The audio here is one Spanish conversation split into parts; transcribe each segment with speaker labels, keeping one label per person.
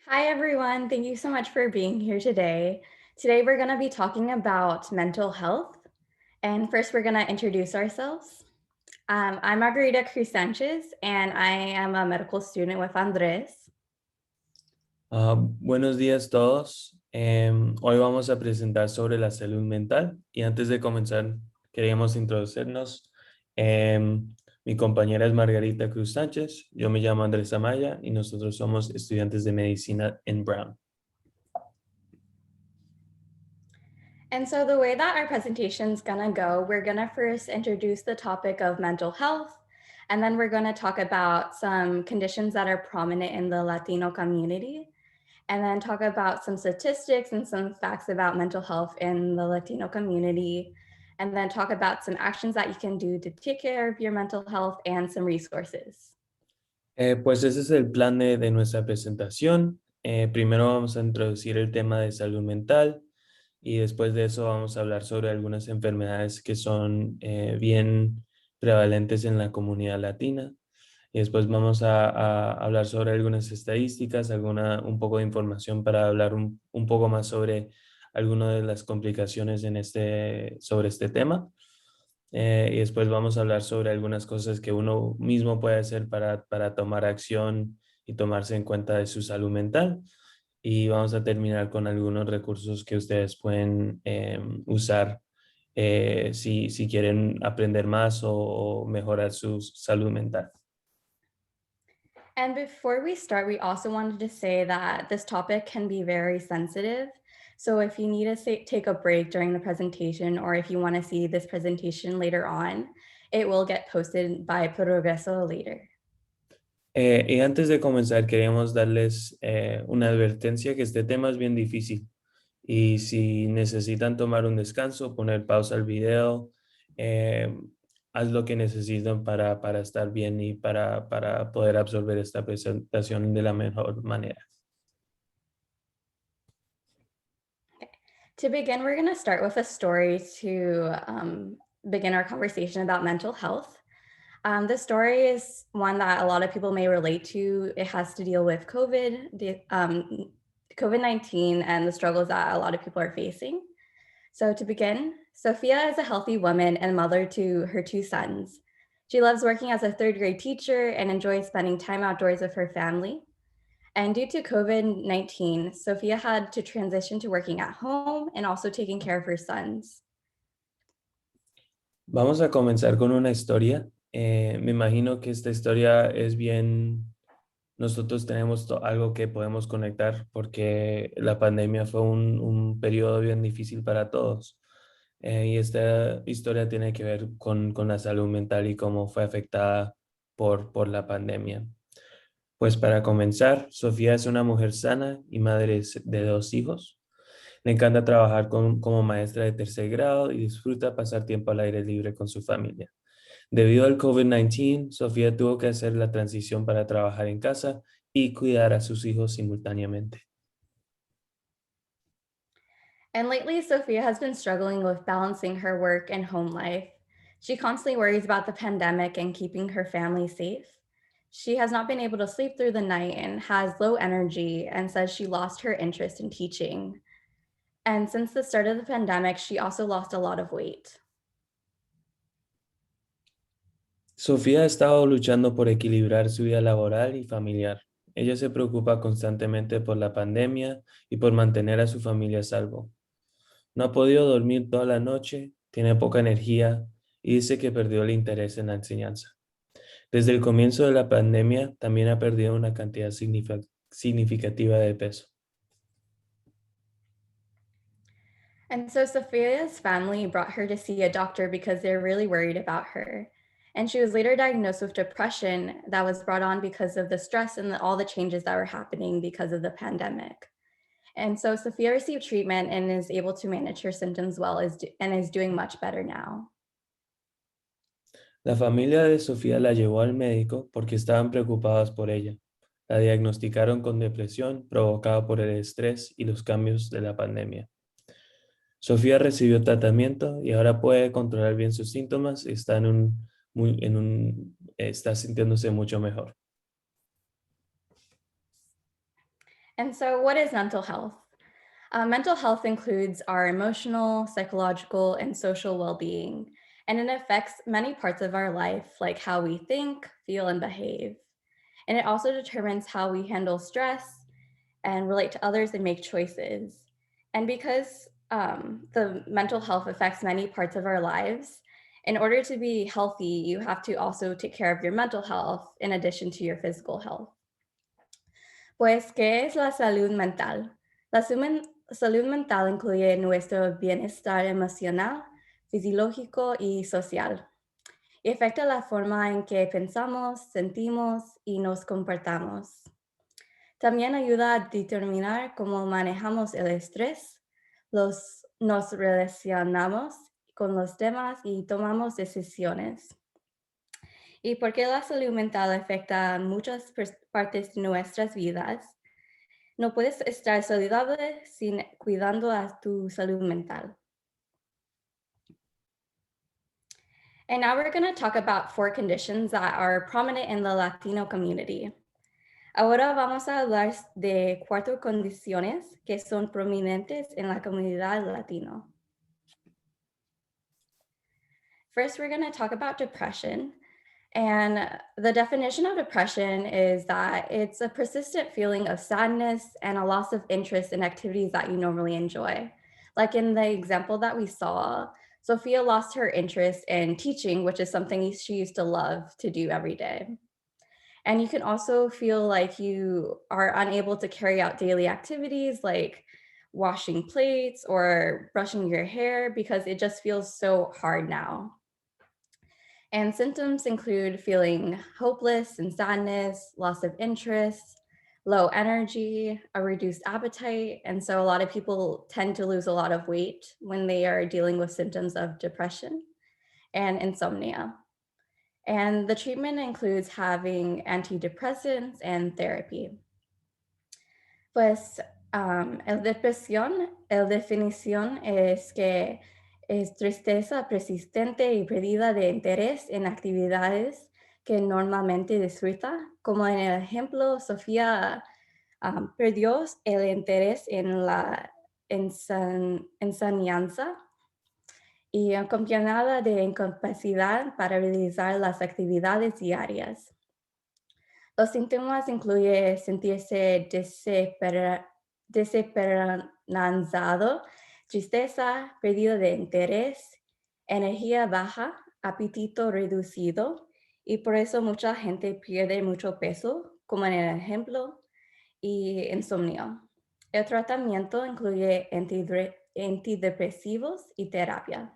Speaker 1: Hi, everyone. Thank you so much for being here today. Today, we're going to be talking about mental health. And first, we're going to introduce ourselves. I'm Margarita Cruz Sanchez, and I am a medical student with Andres.
Speaker 2: Buenos días todos. Hoy vamos a presentar sobre la salud mental y antes de comenzar queríamos introducirnos. Mi compañera es Margarita Cruz Sánchez, yo me llamo Andrés Amaya y nosotros somos estudiantes de Medicina en Brown.
Speaker 1: And so, the way that our presentation is going to go, we're going to first introduce the topic of mental health, and then we're going to talk about some conditions that are prominent in the Latino community, and then talk about some statistics and some facts about mental health in the Latino community, and then talk about some actions that you can do to take care of your mental health and some resources.
Speaker 2: Pues ese es el plan de nuestra presentación. Primero vamos a introducir el tema de salud mental y después de eso vamos a hablar sobre algunas enfermedades que son bien prevalentes en la comunidad latina. Y después vamos a hablar sobre algunas estadísticas, un poco de información para hablar un poco más sobre algunas de las complicaciones sobre este tema. Y después vamos a hablar sobre algunas cosas que uno mismo puede hacer para tomar acción y tomarse en cuenta de su salud mental. Y vamos a terminar con algunos recursos que ustedes pueden usar si quieren aprender más o mejorar su salud mental.
Speaker 1: And before we start, we also wanted to say that this topic can be very sensitive. So if you need to take a break during the presentation, or if you want to see this presentation later on, it will get posted by Progreso later.
Speaker 2: Y antes de comenzar, queríamos darles una advertencia que este tema es bien difícil. Y si necesitan tomar un descanso, poner pausa al video, eh, haz lo que necesitan para estar bien y para poder absorber esta presentación de la mejor manera.
Speaker 1: To begin, we're going to start with a story to begin our conversation about mental health. This story is one that a lot of people may relate to. It has to deal with COVID-19 and the struggles that a lot of people are facing. So to begin, Sophia is a healthy woman and mother to her two sons. She loves working as a third grade teacher and enjoys spending time outdoors with her family. And due to COVID-19, Sophia had to transition to working at home and also taking care of her sons.
Speaker 2: Vamos a comenzar con una historia. Me imagino que esta historia es bien. Nosotros tenemos algo que podemos conectar porque la pandemia fue un periodo bien difícil para todos. Y esta historia tiene que ver con la salud mental y cómo fue afectada por la pandemia. Pues para comenzar, Sofía es una mujer sana y madre de 2 hijos. Le encanta trabajar como maestra de tercer grado y disfruta pasar tiempo al aire libre con su familia. Debido al COVID-19, Sofía tuvo que hacer la transición para trabajar en casa y cuidar a sus hijos simultáneamente.
Speaker 1: And lately, Sophia has been struggling with balancing her work and home life. She constantly worries about the pandemic and keeping her family safe. She has not been able to sleep through the night and has low energy and says she lost her interest in teaching. And since the start of the pandemic, she also lost a lot of weight.
Speaker 2: Sofía ha estado luchando por equilibrar su vida laboral y familiar. Ella se preocupa constantemente por la pandemia y por mantener a su familia a salvo. No ha podido dormir toda la noche, tiene poca energía y dice que perdió el interés en la enseñanza. Desde el comienzo de la pandemia también ha perdido una cantidad significativa de peso.
Speaker 1: And so Sophia's family brought her to see a doctor because they're really worried about her. And she was later diagnosed with depression that was brought on because of the stress and all the changes that were happening because of the pandemic. And so Sophia received treatment and is able to manage her symptoms well and is doing much better now.
Speaker 2: La familia de Sofía la llevó al médico porque estaban preocupadas por ella. La diagnosticaron con depresión provocada por el estrés y los cambios de la pandemia. Sofía recibió tratamiento y ahora puede controlar bien sus síntomas y está sintiéndose mucho mejor.
Speaker 1: And so what is mental health? Mental health includes our emotional, psychological, and social well-being, and it affects many parts of our life, like how we think, feel, and behave. And it also determines how we handle stress and relate to others and make choices. And because the mental health affects many parts of our lives, in order to be healthy, you have to also take care of your mental health in addition to your physical health. Pues, ¿qué es la salud mental? Salud mental incluye nuestro bienestar emocional, fisiológico y social. Y afecta la forma en que pensamos, sentimos y nos comportamos. También ayuda a determinar cómo manejamos el estrés, nos relacionamos con los demás y tomamos decisiones. Y porque la salud mental afecta muchas partes de nuestras vidas, no puedes estar saludable sin cuidando a tu salud mental. And now we're going to talk about 4 conditions that are prominent in the Latino community. Ahora vamos a hablar de 4 condiciones que son prominentes en la comunidad latino. First, we're going to talk about depression. And the definition of depression is that it's a persistent feeling of sadness and a loss of interest in activities that you normally enjoy. Like in the example that we saw, Sophia lost her interest in teaching, which is something she used to love to do every day. And you can also feel like you are unable to carry out daily activities like washing plates or brushing your hair because it just feels so hard now. And symptoms include feeling hopeless and sadness, loss of interest, low energy, a reduced appetite. And so a lot of people tend to lose a lot of weight when they are dealing with symptoms of depression and insomnia. And the treatment includes having antidepressants and therapy. Pues el definición es que es tristeza persistente y pérdida de interés en actividades que normalmente disfruta, como en el ejemplo, Sofía perdió el interés en la enseñanza y acompañada de incapacidad para realizar las actividades diarias. Los síntomas incluyen sentirse desesperanzado, tristeza, pérdida de interés, energía baja, apetito reducido, y por eso mucha gente pierde mucho peso, como en el ejemplo, y insomnio. El tratamiento incluye antidepresivos y terapia.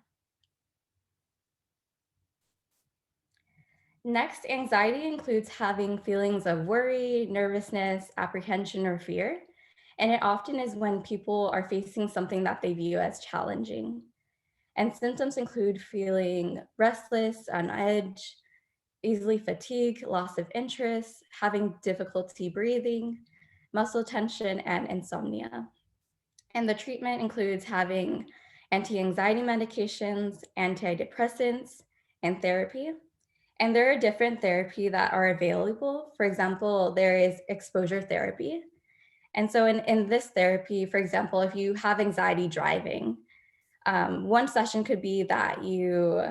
Speaker 1: Next, anxiety includes having feelings of worry, nervousness, apprehension, or fear. And it often is when people are facing something that they view as challenging. And symptoms include feeling restless, on edge, easily fatigued, loss of interest, having difficulty breathing, muscle tension, and insomnia. And the treatment includes having anti-anxiety medications, antidepressants, and therapy. And there are different therapy that are available. For example, there is exposure therapy. And so in this therapy, for example, if you have anxiety driving, one session could be that you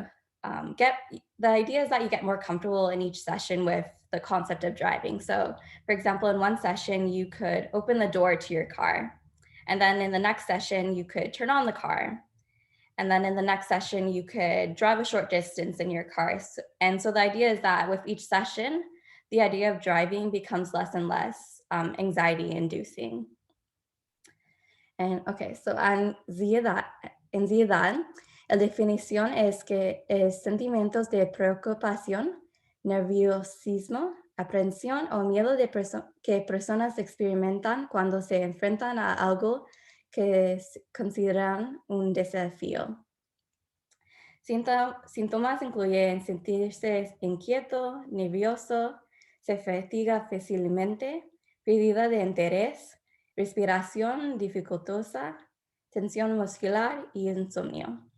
Speaker 1: the idea is that you get more comfortable in each session with the concept of driving. So for example, in one session, you could open the door to your car. And then in the next session, you could turn on the car. And then in the next session, you could drive a short distance in your car. And so the idea is that with each session, the idea of driving becomes less and less anxiety inducing. And okay, so ansiedad, la definición es que es sentimientos de preocupación, nerviosismo, aprensión o miedo que personas experimentan cuando se enfrentan a algo que consideran un desafío. Síntomas incluyen sentirse inquieto, nervioso, se fatiga fácilmente, pérdida de interés, respiración dificultosa, tensión muscular y insomnio.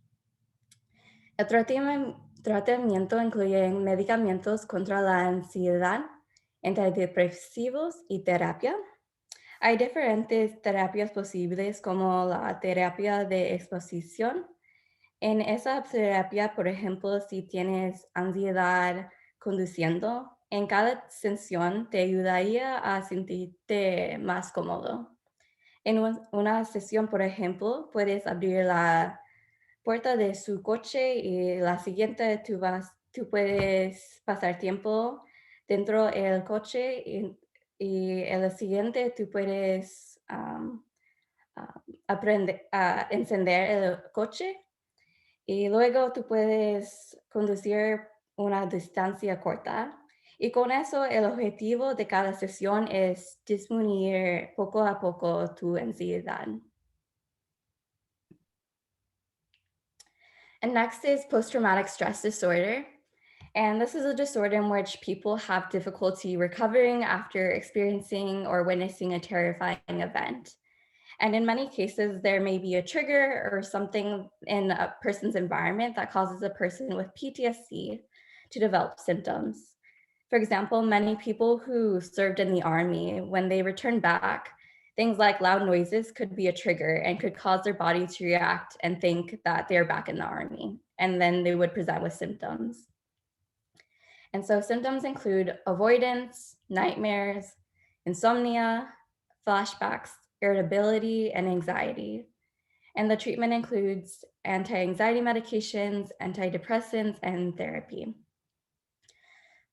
Speaker 1: El tratamiento incluye medicamentos contra la ansiedad, antidepresivos y terapia. Hay diferentes terapias posibles como la terapia de exposición. En esa terapia, por ejemplo, si tienes ansiedad conduciendo, en cada sesión te ayudaría a sentirte más cómodo. En una sesión, por ejemplo, puedes abrir la puerta de su coche y la siguiente tú puedes pasar tiempo dentro del coche y en la siguiente tú puedes aprender a encender el coche y luego tú puedes conducir una distancia corta. Y con eso el objetivo de cada sesión es disminuir poco a poco tu ansiedad. And next is post-traumatic stress disorder. And this is a disorder in which people have difficulty recovering after experiencing or witnessing a terrifying event. And in many cases, there may be a trigger or something in a person's environment that causes a person with PTSD to develop symptoms. For example, many people who served in the army, when they return back, things like loud noises could be a trigger and could cause their body to react and think that they're back in the army. And then they would present with symptoms. And so symptoms include avoidance, nightmares, insomnia, flashbacks, irritability, and anxiety. And the treatment includes anti-anxiety medications, antidepressants, and therapy.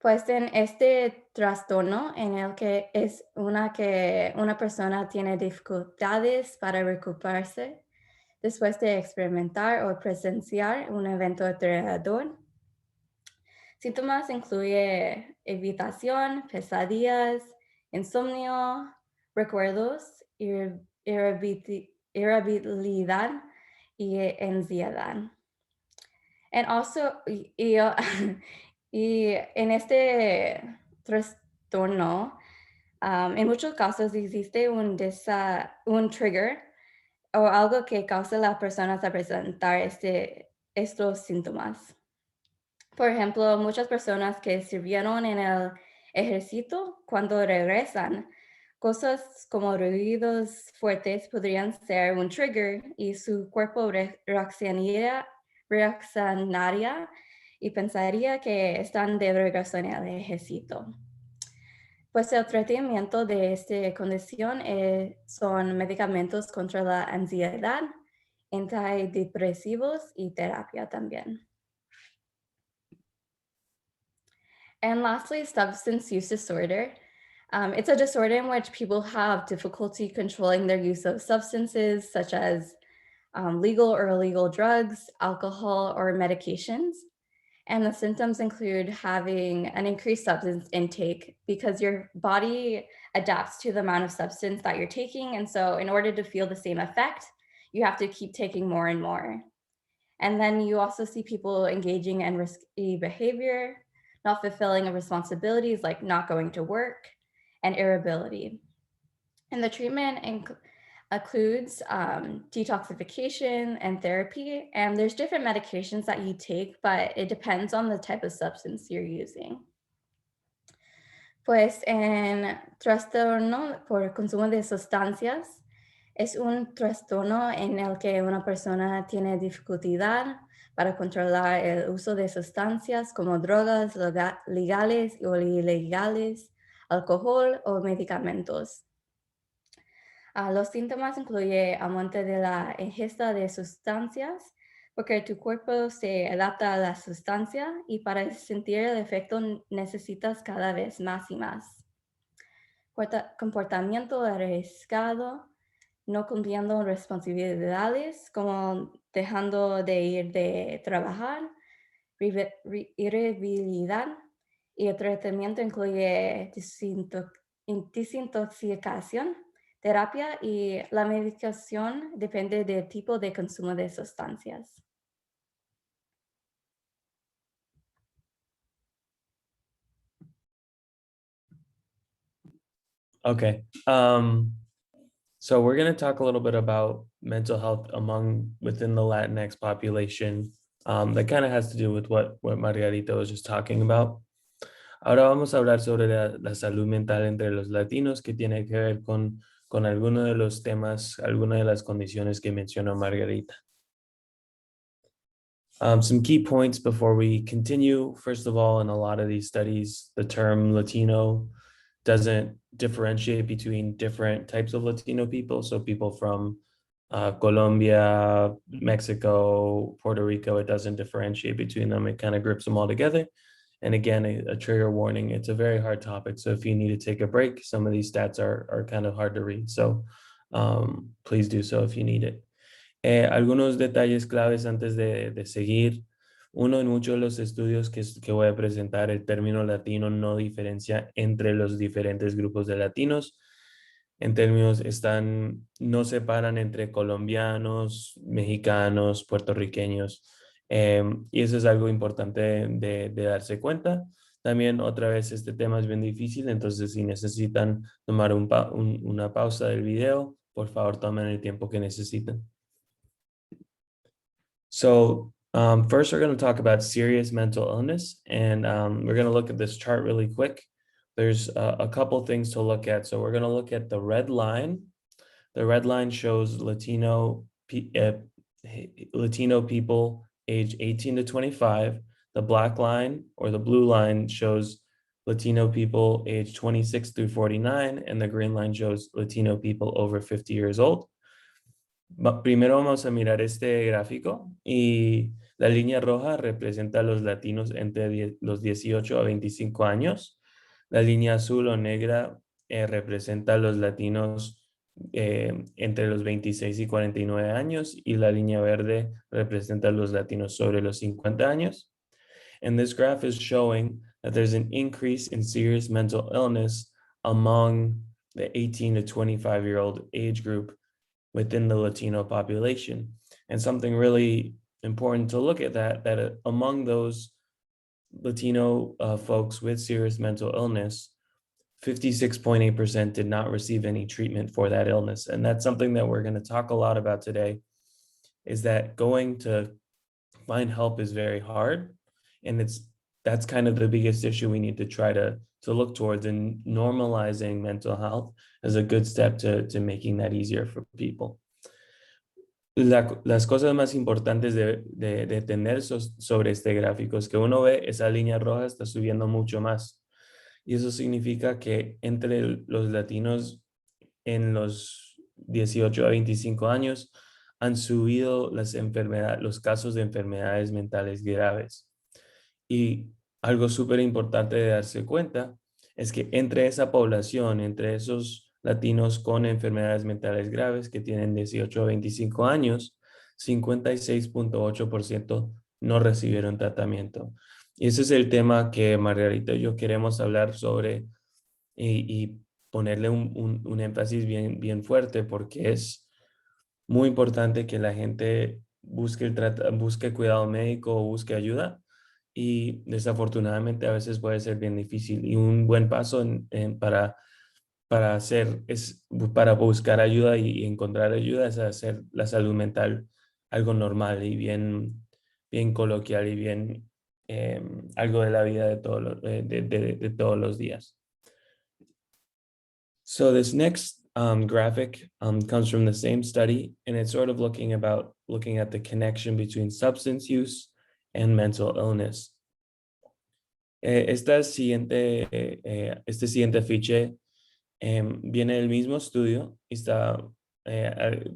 Speaker 1: Pues en este trastorno en el que que una persona tiene dificultades para recuperarse después de experimentar o presenciar un evento aterrador. Síntomas incluye evitación, pesadillas, insomnio, recuerdos, irritabilidad y ansiedad. And also, y en este trastorno, en muchos casos existe un trigger o algo que causa a las personas a presentar estos síntomas. Por ejemplo, muchas personas que sirvieron en el ejército, cuando regresan, cosas como ruidos fuertes podrían ser un trigger y su cuerpo reaccionaría y pensaría que están de regreso en el ejército. Pues el tratamiento de esta condición son medicamentos contra la ansiedad, antidepresivos y terapia también. And lastly, substance use disorder. It's a disorder in which people have difficulty controlling their use of substances such as legal or illegal drugs, alcohol, or medications. And the symptoms include having an increased substance intake because your body adapts to the amount of substance that you're taking. And so in order to feel the same effect, you have to keep taking more and more. And then you also see people engaging in risky behavior, not fulfilling of responsibilities like not going to work, and irritability. And the treatment includes detoxification and therapy. And there's different medications that you take, but it depends on the type of substance you're using. Pues en trastorno por consumo de sustancias, es un trastorno en el que una persona tiene dificultad para controlar el uso de sustancias como drogas legales o ilegales, alcohol o medicamentos. Los síntomas incluyen aumento de la ingesta de sustancias, porque tu cuerpo se adapta a la sustancia y para sentir el efecto necesitas cada vez más y más. Comportamiento arriesgado, no cumpliendo responsabilidades como dejando de ir de trabajar, irritabilidad, y el tratamiento incluye desintoxicación, terapia y la medicación depende del tipo de consumo de sustancias.
Speaker 2: Okay. So we're going to talk a little bit about mental health within the Latinx population. That kind of has to do with what Margarita was just talking about. Ahora vamos a hablar sobre la salud mental entre los latinos, que tiene que ver con con alguno de los temas, alguna de las condiciones que mencionó Margarita. Some key points before we continue. First of all, in a lot of these studies, the term Latino doesn't differentiate between different types of Latino people. So people from Colombia, Mexico, Puerto Rico, it doesn't differentiate between them. It kind of groups them all together. And again, a trigger warning, it's a very hard topic. So if you need to take a break, some of these stats are kind of hard to read. So please do so if you need it. Algunos detalles claves antes de seguir. Uno, en muchos de los estudios que voy a presentar, el término latino no diferencia entre los diferentes grupos de latinos. En términos, no separan entre colombianos, mexicanos, puertorriqueños. Y eso es algo importante de darse cuenta. También otra vez este tema es bien difícil, entonces si necesitan tomar una pausa del video, por favor tomen el tiempo que necesiten. So first, we're going to talk about serious mental illness, and we're going to look at this chart really quick. There's a couple things to look at. So we're going to look at the red line. The red line shows Latino people age 18 to 25. The black line or the blue line shows Latino people age 26 through 49, and the green line shows Latino people over 50 years old. Primero vamos a mirar este gráfico y la línea roja representa a los latinos entre los 18 a 25 años. La línea azul o negra representa a los latinos entre los 26 y 49 años y la línea verde representa a los latinos sobre los 50 años. And this graph is showing that there's an increase in serious mental illness among the 18 to 25-year-old age group within the Latino population. And something really important to look at that among those Latino folks with serious mental illness, 56.8% did not receive any treatment for that illness. And that's something that we're going to talk a lot about today, is that going to find help is very hard. And that's kind of the biggest issue we need to try to look towards, and normalizing mental health is a good step to making that easier for people. Las cosas más importantes de tener sobre este gráfico es que uno ve esa línea roja está subiendo mucho más. Y eso significa que entre los latinos en los 18 a 25 años han subido los casos de enfermedades mentales graves. Y algo súper importante de darse cuenta es que entre esa población, entre esos latinos con enfermedades mentales graves que tienen 18 a 25 años, 56.8% no recibieron tratamiento. Y ese es el tema que Margarita y yo queremos hablar sobre y ponerle un énfasis bien fuerte, porque es muy importante que la gente busque cuidado médico o busque ayuda. Y desafortunadamente a veces puede ser bien difícil, y un buen paso para buscar ayuda y encontrar ayuda es hacer la salud mental algo normal y bien coloquial y bien algo de la vida de todos los días. So this next graphic comes from the same study, and it's sort of looking at the connection between substance use and mental illness. Este siguiente afiche viene del mismo estudio y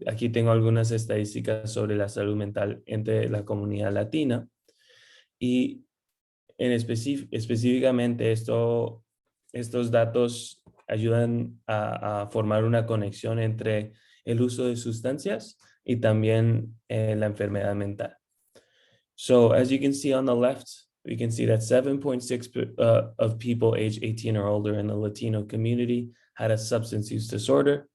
Speaker 2: aquí tengo algunas estadísticas sobre la salud mental entre la comunidad latina, y específicamente estos datos ayudan a formar una conexión entre el uso de sustancias y también la enfermedad mental. So as you can see on the left, we can see that 7.6% of people age 18 or older in the Latino community had a substance use disorder.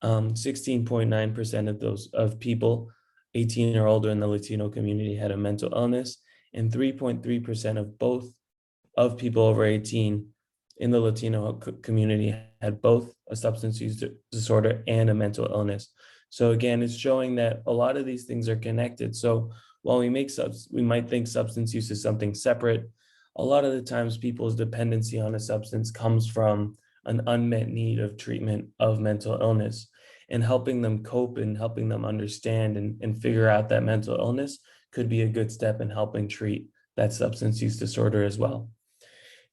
Speaker 2: 16.9% of people 18 or older in the Latino community had a mental illness, and 3.3% of people over 18 in the Latino community had both a substance use disorder and a mental illness. So again, it's showing that a lot of these things are connected. So while we might think substance use is something separate, a lot of the times people's dependency on a substance comes from an unmet need of treatment of mental illness, and helping them cope and helping them understand and figure out that mental illness could be a good step in helping treat that substance use disorder as well.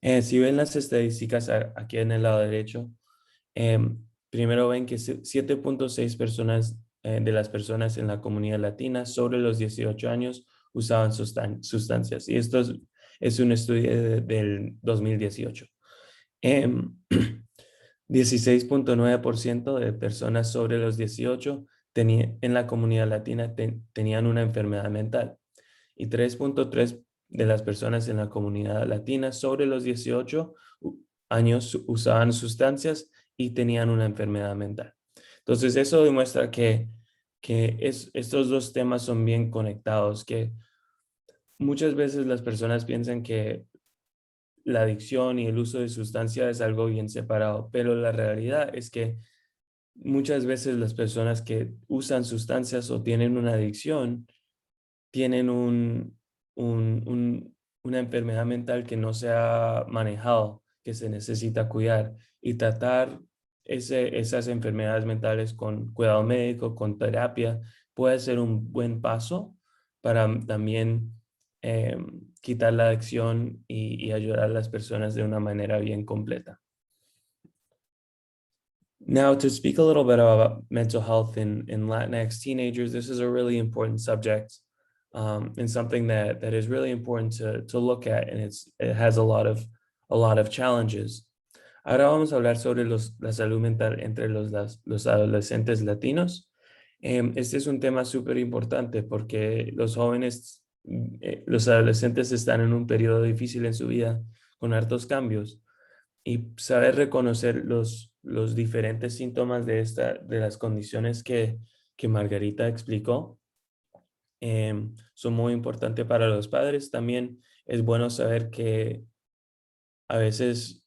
Speaker 2: Si ven las estadísticas aquí en el lado derecho, primero ven que 7.6% de las personas en la comunidad latina sobre los 18 años usaban sustancias. Y esto es un estudio del 2018. 16.9% de personas sobre los 18 en la comunidad latina tenían una enfermedad mental. Y 3.3% de las personas en la comunidad latina sobre los 18 años usaban sustancias y tenían una enfermedad mental. Entonces, eso demuestra que estos dos temas son bien conectados, que muchas veces las personas piensan que la adicción y el uso de sustancias es algo bien separado, pero la realidad es que muchas veces las personas que usan sustancias o tienen una adicción tienen una enfermedad mental que no se ha manejado, que se necesita cuidar, y tratar esas enfermedades mentales con cuidado médico, con terapia, puede ser un buen paso para también quitar la adicción y ayudar a las personas de una manera bien completa. Now, to speak a little bit about mental health in Latinx teenagers, this is a really important subject, and something that is really important to look at, and it has a lot of challenges. Ahora vamos a hablar sobre la salud mental entre los adolescentes latinos. Este es un tema súper importante porque los jóvenes, los adolescentes están en un periodo difícil en su vida con hartos cambios, y saber reconocer los diferentes síntomas de las condiciones que Margarita explicó son muy importantes para los padres. También es bueno saber que a veces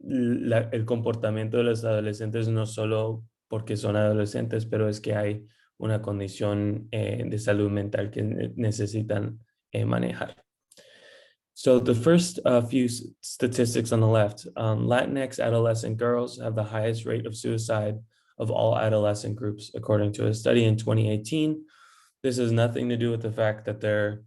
Speaker 2: el comportamiento de los adolescentes no solo porque son adolescentes, pero es que hay una condición de salud mental que necesitan manejar. So the first few statistics on the left, Latinx adolescent girls have the highest rate of suicide of all adolescent groups, according to a study in 2018. This has nothing to do with the fact that they're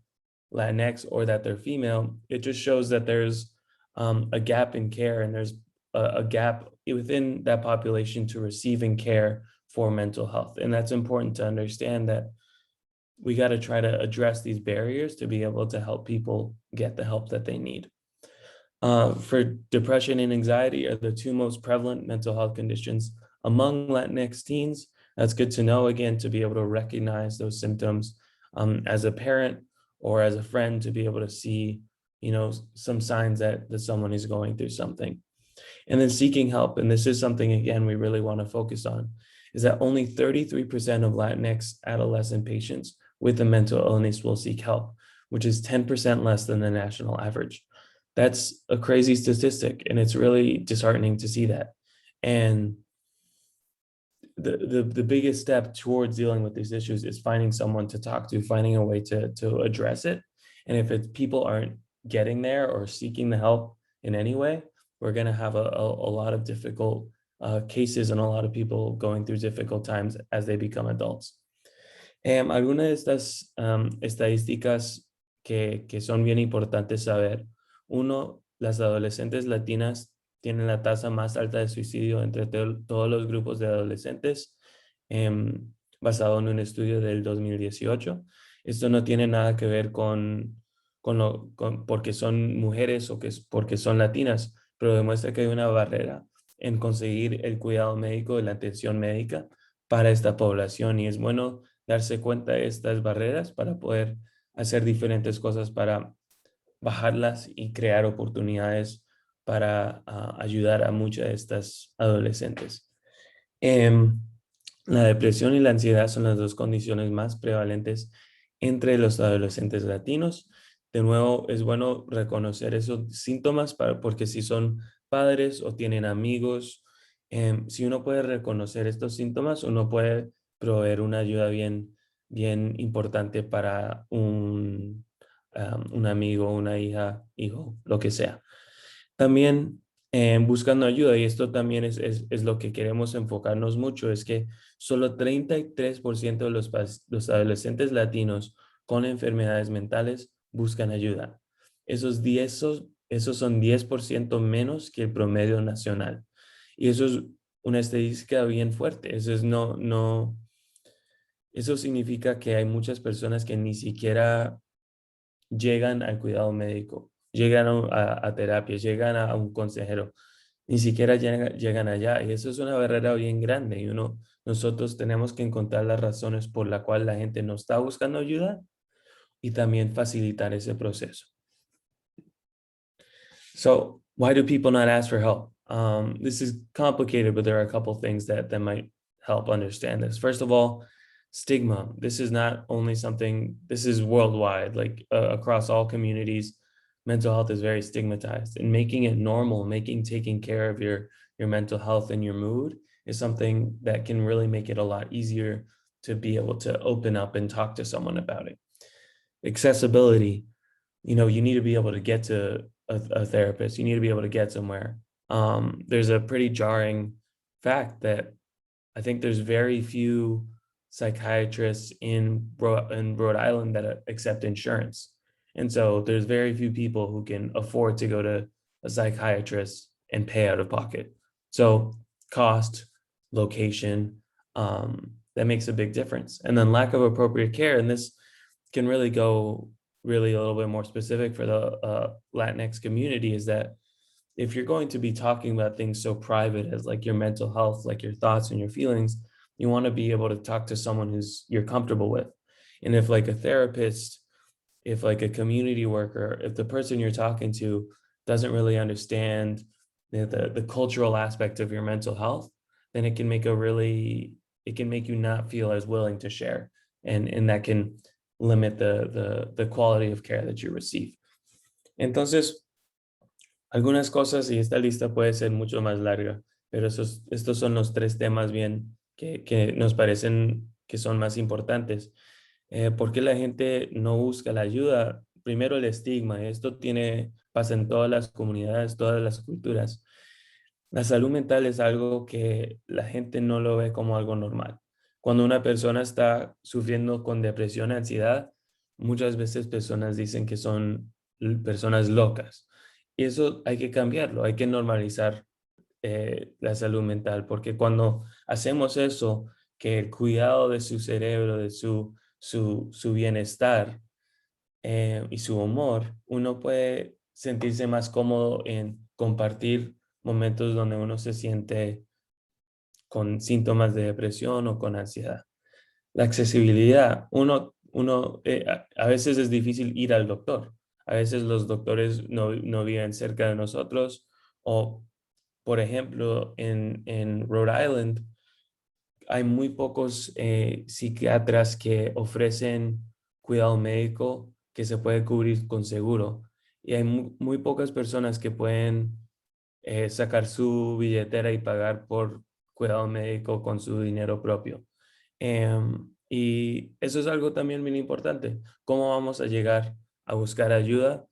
Speaker 2: Latinx or that they're female. It just shows that there's a gap in care, and there's a gap within that population to receiving care for mental health. And that's important to understand, that we got to try to address these barriers to be able to help people get the help that they need. For depression and anxiety are the two most prevalent mental health conditions among Latinx teens. That's good to know, again, to be able to recognize those symptoms as a parent or as a friend, to be able to see, some signs that someone is going through something. And then seeking help, and this is something, again, we really want to focus on, is that only 33% of Latinx adolescent patients with a mental illness will seek help, which is 10% less than the national average. That's a crazy statistic, and it's really disheartening to see that. And the biggest step towards dealing with these issues is finding someone to talk to, finding a way to address it. And if people aren't getting there or seeking the help in any way, we're going to have a lot of difficult cases and a lot of people going through difficult times as they become adults. Algunas de estas estadísticas que son bien importantes saber. Uno, las adolescentes latinas tienen la tasa más alta de suicidio entre todos los grupos de adolescentes, basado en un estudio del 2018. Esto no tiene nada que ver con porque son mujeres o porque son latinas, pero demuestra que hay una barrera en conseguir el cuidado médico y la atención médica para esta población, y es bueno darse cuenta de estas barreras para poder hacer diferentes cosas para bajarlas y crear oportunidades para ayudar a muchas de estas adolescentes. La depresión y la ansiedad son las dos condiciones más prevalentes entre los adolescentes latinos. De nuevo, es bueno reconocer esos síntomas porque si son padres o tienen amigos, si uno puede reconocer estos síntomas, uno puede proveer una ayuda bien importante para un amigo, una hija, hijo, lo que sea. También buscando ayuda, y esto también es lo que queremos enfocarnos mucho, es que solo 33% de los adolescentes latinos con enfermedades mentales buscan ayuda. Esos son 10% menos que el promedio nacional. Y eso es una estadística bien fuerte. Eso significa que hay muchas personas que ni siquiera llegan al cuidado médico, llegan a terapia, llegan a un consejero, ni siquiera llegan allá. Y eso es una barrera bien grande. Y nosotros tenemos que encontrar las razones por la cual la gente no está buscando ayuda y también facilitar ese proceso. So why do people not ask for help? This is complicated, but there are a couple things that might help understand this. First of all, stigma. This is not only something, this is worldwide, like across all communities, mental health is very stigmatized, and making it normal, taking care of your mental health and your mood is something that can really make it a lot easier to be able to open up and talk to someone about it. Accessibility, you need to be able to get to a therapist. You need to be able to get somewhere. There's a pretty jarring fact that I think there's very few psychiatrists in Rhode Island that accept insurance. And so there's very few people who can afford to go to a psychiatrist and pay out of pocket. So cost, location, that makes a big difference. And then lack of appropriate care. And this can really go really a little bit more specific for the Latinx community, is that if you're going to be talking about things so private as like your mental health, like your thoughts and your feelings, you want to be able to talk to someone you're comfortable with. And if like a therapist, if like a community worker, if the person you're talking to doesn't really understand the cultural aspect of your mental health, then it can make you not feel as willing to share. And that can limit the quality of care that you receive. Entonces, algunas cosas, y esta lista puede ser mucho más larga, pero estos son los tres temas bien que nos parecen que son más importantes. ¿Por qué la gente no busca la ayuda? Primero, el estigma. Pasa en todas las comunidades, todas las culturas. La salud mental es algo que la gente no lo ve como algo normal. Cuando una persona está sufriendo con depresión, ansiedad, muchas veces personas dicen que son personas locas. Y eso hay que cambiarlo, hay que normalizar la salud mental, porque cuando hacemos eso, que el cuidado de su cerebro, de su bienestar y su humor, uno puede sentirse más cómodo en compartir momentos donde uno se siente con síntomas de depresión o con ansiedad. La accesibilidad, a veces es difícil ir al doctor. A veces los doctores no viven cerca de nosotros, o, por ejemplo, en Rhode Island hay muy pocos psiquiatras que ofrecen cuidado médico que se puede cubrir con seguro. Y hay muy pocas personas que pueden sacar su billetera y pagar por cuidado médico con su dinero propio. Y eso es algo también bien importante. ¿Cómo vamos a llegar a buscar ayuda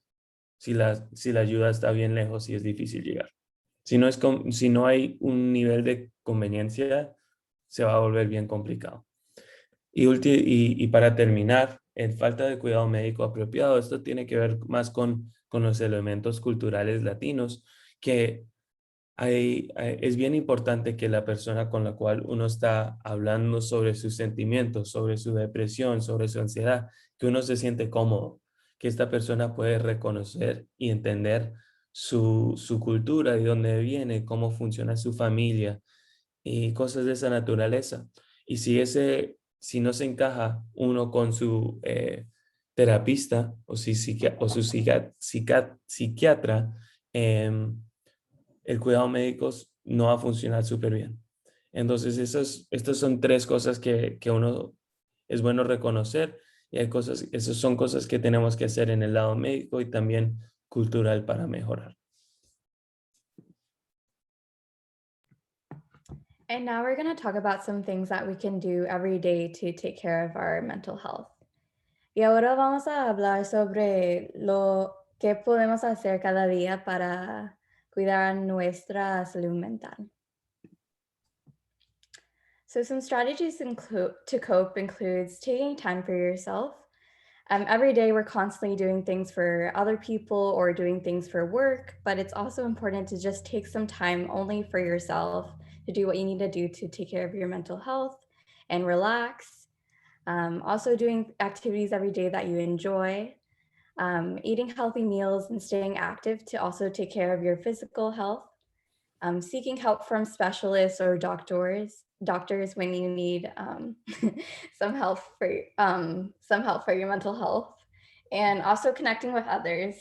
Speaker 2: si la ayuda está bien lejos y es difícil llegar? Si no hay un nivel de conveniencia, se va a volver bien complicado. Y para terminar, en falta de cuidado médico apropiado, esto tiene que ver más con los elementos culturales latinos, que es bien importante que la persona con la cual uno está hablando sobre sus sentimientos, sobre su depresión, sobre su ansiedad, que uno se siente cómodo, que esta persona puede reconocer y entender su cultura, de dónde viene, cómo funciona su familia y cosas de esa naturaleza. Y si no se encaja uno con su terapista o su psiquiatra, el cuidado médico no va a funcionar súper bien. Entonces, estas son tres cosas que uno es bueno reconocer, y esas son cosas que tenemos que hacer en el lado médico y también cultural para mejorar.
Speaker 1: And now we're going to talk about some things that we can do every day to take care of our mental health. Y ahora vamos a hablar sobre lo que podemos hacer cada día para cuidar nuestra salud mental. So some strategies to cope includes taking time for yourself. Every day we're constantly doing things for other people or doing things for work, but it's also important to just take some time only for yourself to do what you need to do to take care of your mental health and relax. Also doing activities every day that you enjoy, eating healthy meals and staying active to also take care of your physical health. Seeking help from specialists or doctors when you need some help for your mental health, and also connecting with others.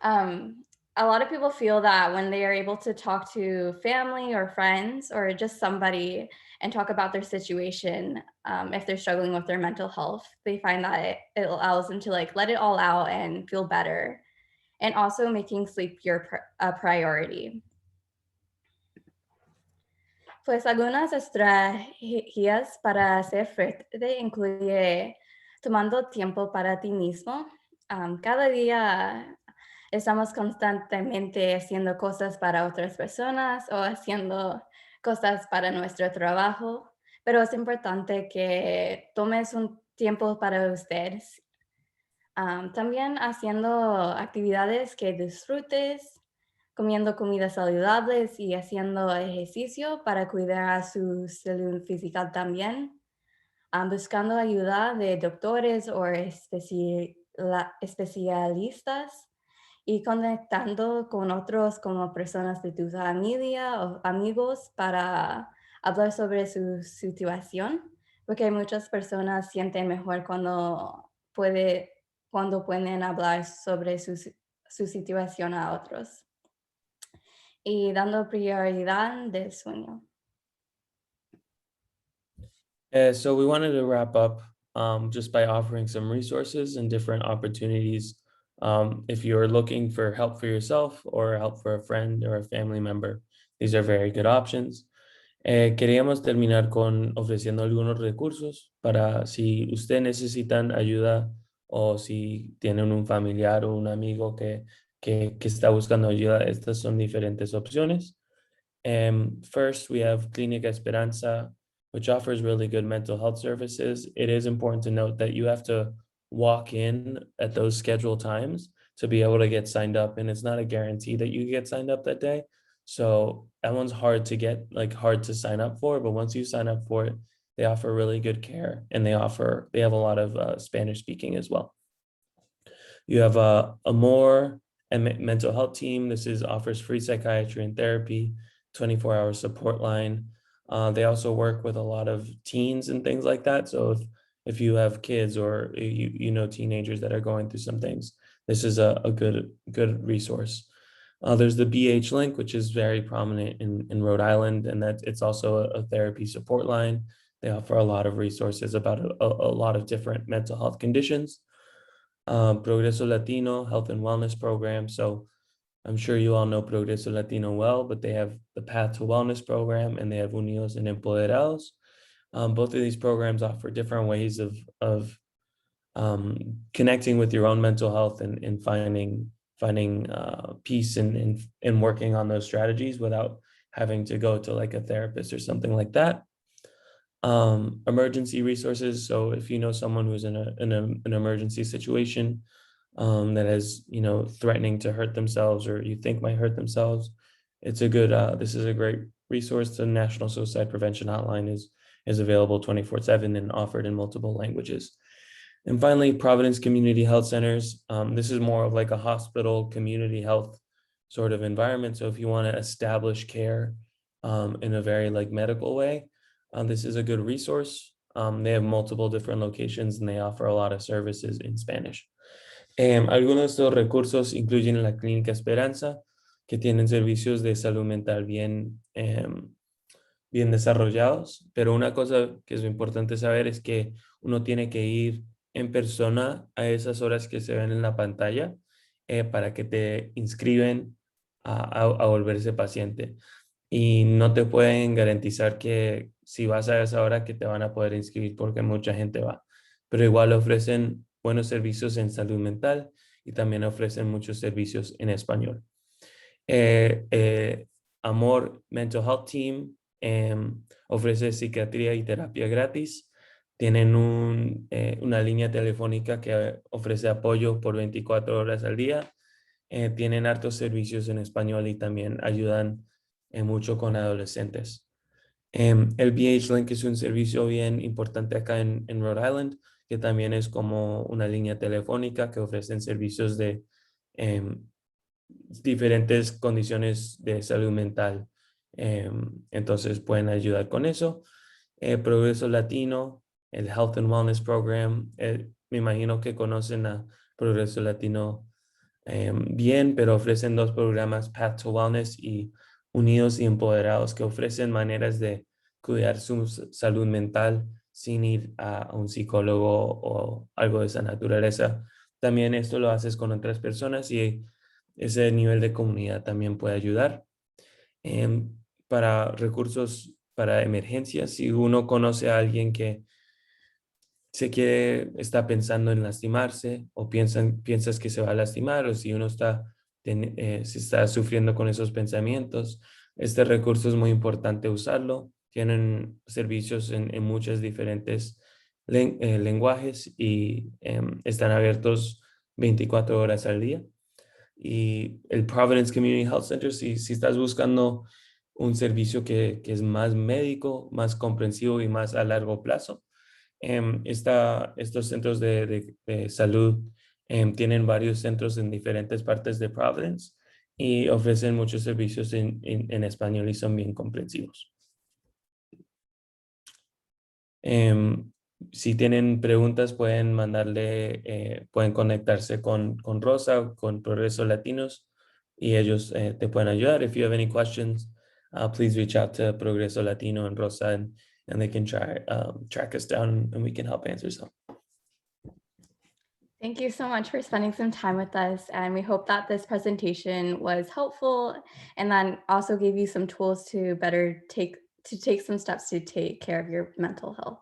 Speaker 1: Um, a lot of people feel that when they are able to talk to family or friends or just somebody and talk about their situation, if they're struggling with their mental health, they find that it allows them to like let it all out and feel better. And also making sleep a priority. Pues algunas estrategias para ser fuerte incluye tomando tiempo para ti mismo. Cada día estamos constantemente haciendo cosas para otras personas o haciendo cosas para nuestro trabajo, pero es importante que tomes un tiempo para ustedes. También haciendo actividades que disfrutes, comiendo comidas saludables y haciendo ejercicio para cuidar a su salud física también. Buscando ayuda de doctores o especialistas y conectando con otros como personas de tu familia o amigos para hablar sobre su situación, porque muchas personas sienten mejor cuando pueden hablar sobre su situación a otros. Y dando prioridad del sueño.
Speaker 2: So we wanted to wrap up just by offering some resources and different opportunities. If you're looking for help for yourself or help for a friend or a family member, these are very good options. Queríamos terminar con ofreciendo algunos recursos para si ustedes necesitan ayuda o si tienen un familiar o un amigo que está buscando ayuda. Estas son diferentes opciones. First, we have Clínica Esperanza, which offers really good mental health services. It is important to note that you have to walk in at those scheduled times to be able to get signed up, and it's not a guarantee that you get signed up that day. So that one's hard to sign up for, but once you sign up for it, they offer really good care, and they have a lot of Spanish speaking as well. You have a more mental health team. Offers free psychiatry and therapy, 24-hour support line. They also work with a lot of teens and things like that. So if you have kids or you know teenagers that are going through some things, this is a good resource. There's the BH link, which is very prominent in Rhode Island, and it's also a therapy support line. They offer a lot of resources about a lot of different mental health conditions. Progreso Latino health and wellness program. So I'm sure you all know Progreso Latino well, but they have the Path to Wellness program and they have Unidos and Empoderados. Both of these programs offer different ways of connecting with your own mental health and finding peace in working on those strategies without having to go to like a therapist or something like that. Emergency resources. So if you know someone who's in an emergency situation that is, threatening to hurt themselves or you think might hurt themselves, this is a great resource. The National Suicide Prevention Hotline is available 24/7 and offered in multiple languages. And finally, Providence Community Health Centers. This is more of like a hospital community health sort of environment. So if you want to establish care in a very like medical way, this is a good resource. They have multiple different locations and they offer a lot of services in Spanish. Algunos de estos recursos incluyen la Clínica Esperanza, que tienen servicios de salud mental bien desarrollados, pero una cosa que es importante saber es que uno tiene que ir en persona a esas horas que se ven en la pantalla para que te inscriben a volverse paciente. Y no te pueden garantizar que si vas a esa hora que te van a poder inscribir porque mucha gente va. Pero igual ofrecen buenos servicios en salud mental y también ofrecen muchos servicios en español. Amor Mental Health Team ofrece psiquiatría y terapia gratis. Tienen una línea telefónica que ofrece apoyo por 24 horas al día. Tienen hartos servicios en español y también ayudan mucho con adolescentes. El BH Link es un servicio bien importante acá en Rhode Island, que también es como una línea telefónica que ofrecen servicios de diferentes condiciones de salud mental. Entonces pueden ayudar con eso. Progreso Latino, el Health and Wellness Program. Me imagino que conocen a Progreso Latino bien, pero ofrecen dos programas, Path to Wellness y Unidos y Empoderados, que ofrecen maneras de cuidar su salud mental sin ir a un psicólogo o algo de esa naturaleza. También esto lo haces con otras personas y ese nivel de comunidad también puede ayudar. Para recursos para emergencias, si uno conoce a alguien que está pensando en lastimarse o piensas que se va a lastimar o si uno si está sufriendo con esos pensamientos, este recurso es muy importante usarlo. Tienen servicios en muchos diferentes lenguajes y están abiertos 24 horas al día. Y el Providence Community Health Center, si estás buscando un servicio que es más médico, más comprensivo y más a largo plazo, estos centros de salud tienen varios centros en diferentes partes de Providence y ofrecen muchos servicios en español y son bien comprensivos. Si tienen preguntas, pueden conectarse con Rosa, con Progreso Latinos, y ellos te pueden ayudar. If you have any questions, please reach out to Progreso Latino and Rosa, and they can track us down and we can help answer some.
Speaker 1: Thank you so much for spending some time with us. And we hope that this presentation was helpful and then also gave you some tools to take some steps to take care of your mental health.